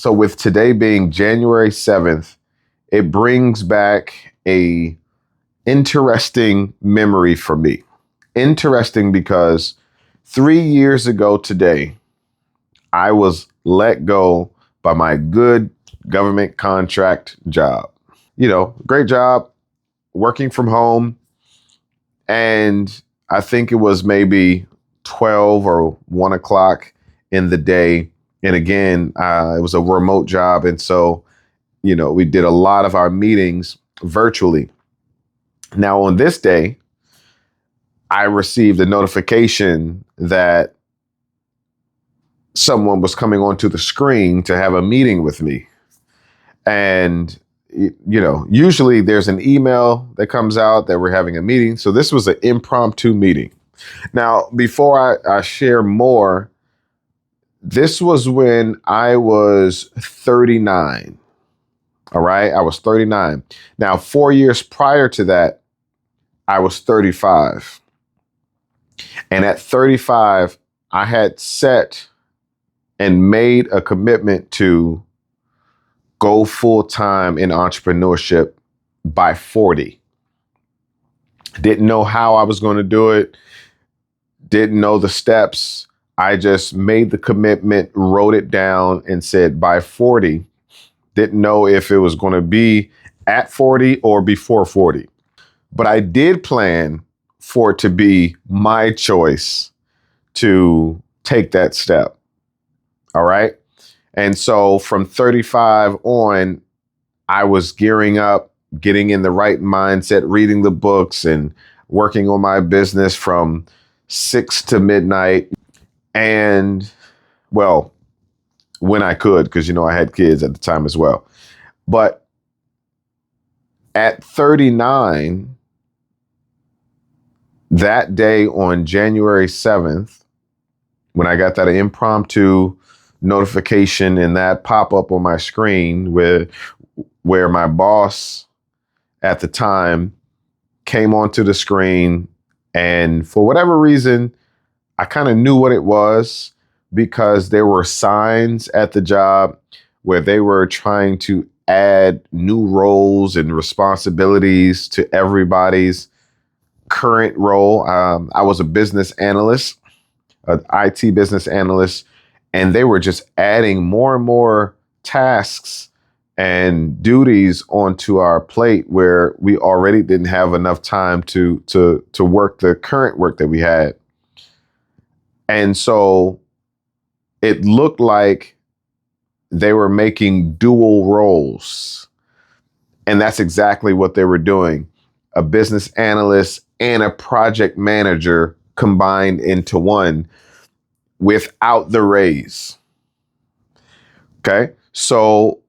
So with today being January 7th, it brings back a interesting memory for me. Interesting because 3 years ago today, I was let go by my good government contract job. Great job working from home. And I think it was maybe 12 or 1 o'clock in the day. And again, it was a remote job. And so, we did a lot of our meetings virtually. Now, on this day, I received a notification that someone was coming onto the screen to have a meeting with me. And, usually there's an email that comes out that we're having a meeting. So this was an impromptu meeting. Now, before I share more, this was when I was 39. All right. I was 39. Now, 4 years prior to that, I was 35. And at 35, I had set and made a commitment to go full time in entrepreneurship by 40. Didn't know how I was going to do it. Didn't know the steps. I just made the commitment, wrote it down, and said by 40. Didn't know if it was going to be at 40 or before 40. But I did plan for it to be my choice to take that step. All right. And so from 35 on, I was gearing up, getting in the right mindset, reading the books and working on my business from 6 to midnight. And well, when I could, because, I had kids at the time as well. But at 39, that day on January 7th, when I got that impromptu notification and that pop up on my screen where my boss at the time came onto the screen, and for whatever reason, I kind of knew what it was because there were signs at the job where they were trying to add new roles and responsibilities to everybody's current role. I was a business analyst, an IT business analyst, and they were just adding more and more tasks and duties onto our plate where we already didn't have enough time to work the current work that we had. And so it looked like they were making dual roles. And that's exactly what they were doing. A business analyst and a project manager combined into one without the raise. Okay. So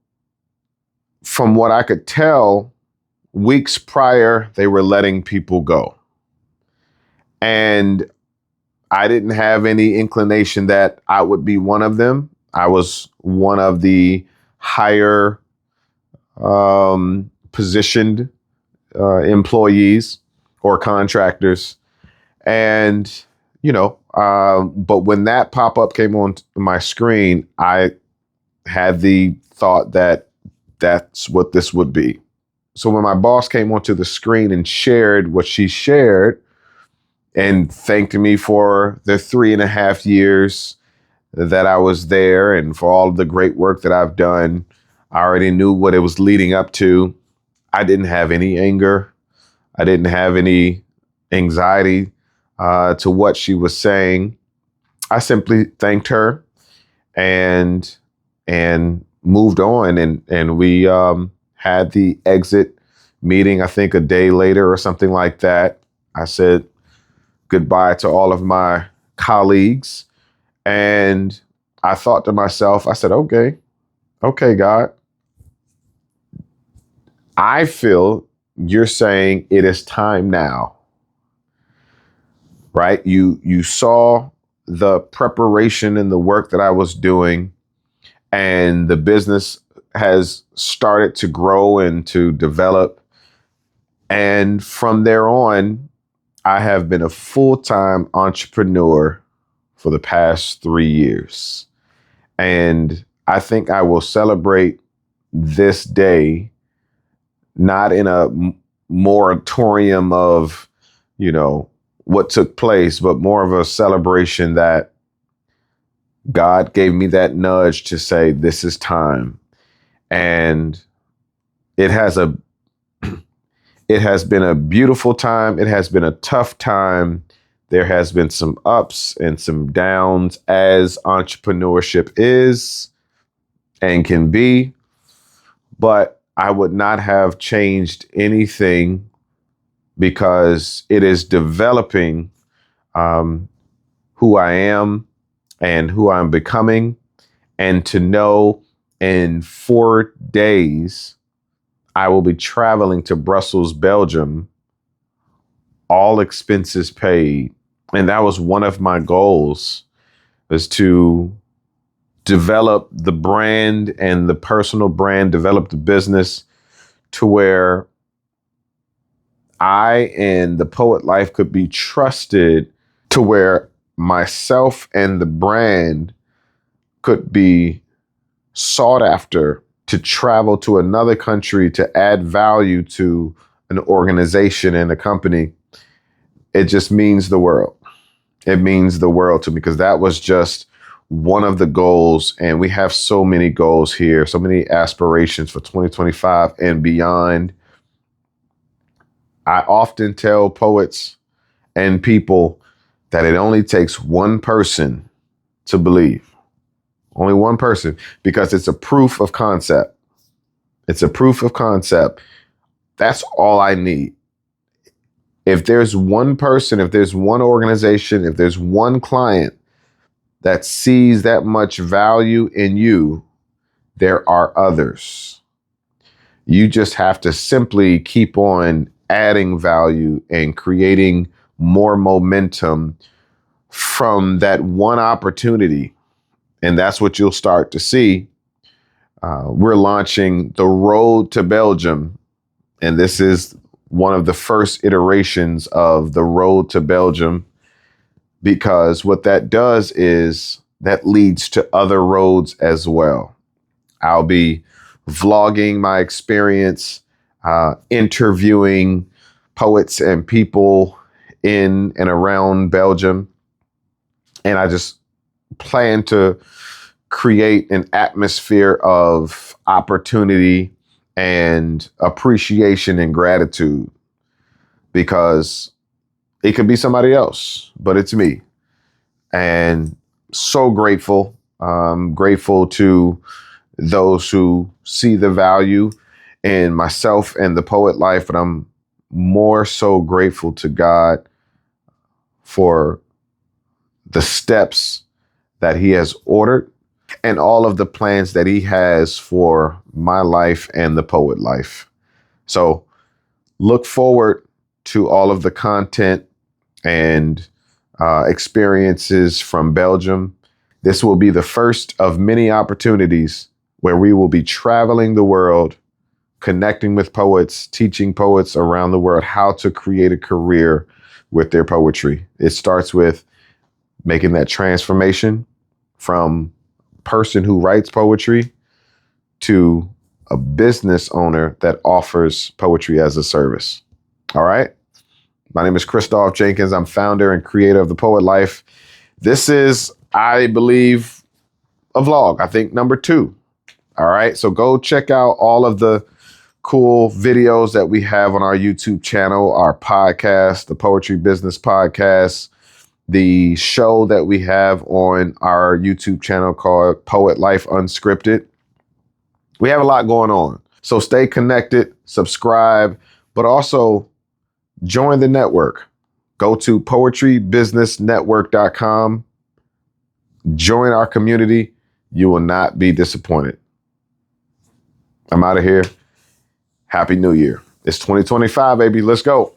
from what I could tell, weeks prior, they were letting people go. And I didn't have any inclination that I would be one of them. I was one of the higher positioned employees or contractors. And, but when that pop-up came on my screen, I had the thought that that's what this would be. So when my boss came onto the screen and shared what she shared and thanked me for the 3.5 years that I was there and for all of the great work that I've done, I already knew what it was leading up to. I didn't have any anger. I didn't have any anxiety to what she was saying. I simply thanked her and moved on. And we had the exit meeting, I think a day later or something like that. I said goodbye to all of my colleagues. And I thought to myself, I said, okay, God, I feel you're saying it is time now, right? You saw the preparation and the work that I was doing, and the business has started to grow and to develop. And from there on, I have been a full-time entrepreneur for the past 3 years. And I think I will celebrate this day, not in a moratorium of, what took place, but more of a celebration that God gave me that nudge to say, this is time. And it has been a beautiful time. It has been a tough time. There has been some ups and some downs, as entrepreneurship is and can be. But I would not have changed anything, because it is developing who I am and who I'm becoming. And to know in 4 days, I will be traveling to Brussels, Belgium, all expenses paid. And that was one of my goals, is to develop the brand and the personal brand, develop the business to where I and the Poet Life could be trusted, to where myself and the brand could be sought after to travel to another country to add value to an organization and a company. It just means the world. It means the world to me, because that was just one of the goals. And we have so many goals here, so many aspirations for 2025 and beyond. I often tell poets and people that it only takes one person to believe. Only one person, because it's a proof of concept. It's a proof of concept. That's all I need. If there's one person, if there's one organization, if there's one client that sees that much value in you, there are others. You just have to simply keep on adding value and creating more momentum from that one opportunity. And that's what you'll start to see. We're launching the Road to Belgium. And this is one of the first iterations of the Road to Belgium, because what that does is that leads to other roads as well. I'll be vlogging my experience, interviewing poets and people in and around Belgium. And I just plan to create an atmosphere of opportunity and appreciation and gratitude, because it could be somebody else, but it's me. And so grateful, grateful to those who see the value in myself and the Poet Life. But I'm more so grateful to God for the steps that He has ordered and all of the plans that He has for my life and the Poet Life. So look forward to all of the content and experiences from Belgium. This will be the first of many opportunities where we will be traveling the world, connecting with poets, teaching poets around the world how to create a career with their poetry. It starts with making that transformation from person who writes poetry to a business owner that offers poetry as a service. All right. My name is Christoph Jenkins. I'm founder and creator of The Poet Life. This is, I believe, a vlog. I think number 2. All right. So go check out all of the cool videos that we have on our YouTube channel, our podcast, the Poetry Business Podcast, the show that we have on our YouTube channel called Poet Life Unscripted. We have a lot going on. So stay connected, subscribe, but also join the network. Go to poetrybusinessnetwork.com. Join our community. You will not be disappointed. I'm out of here. Happy New Year. It's 2025, baby. Let's go.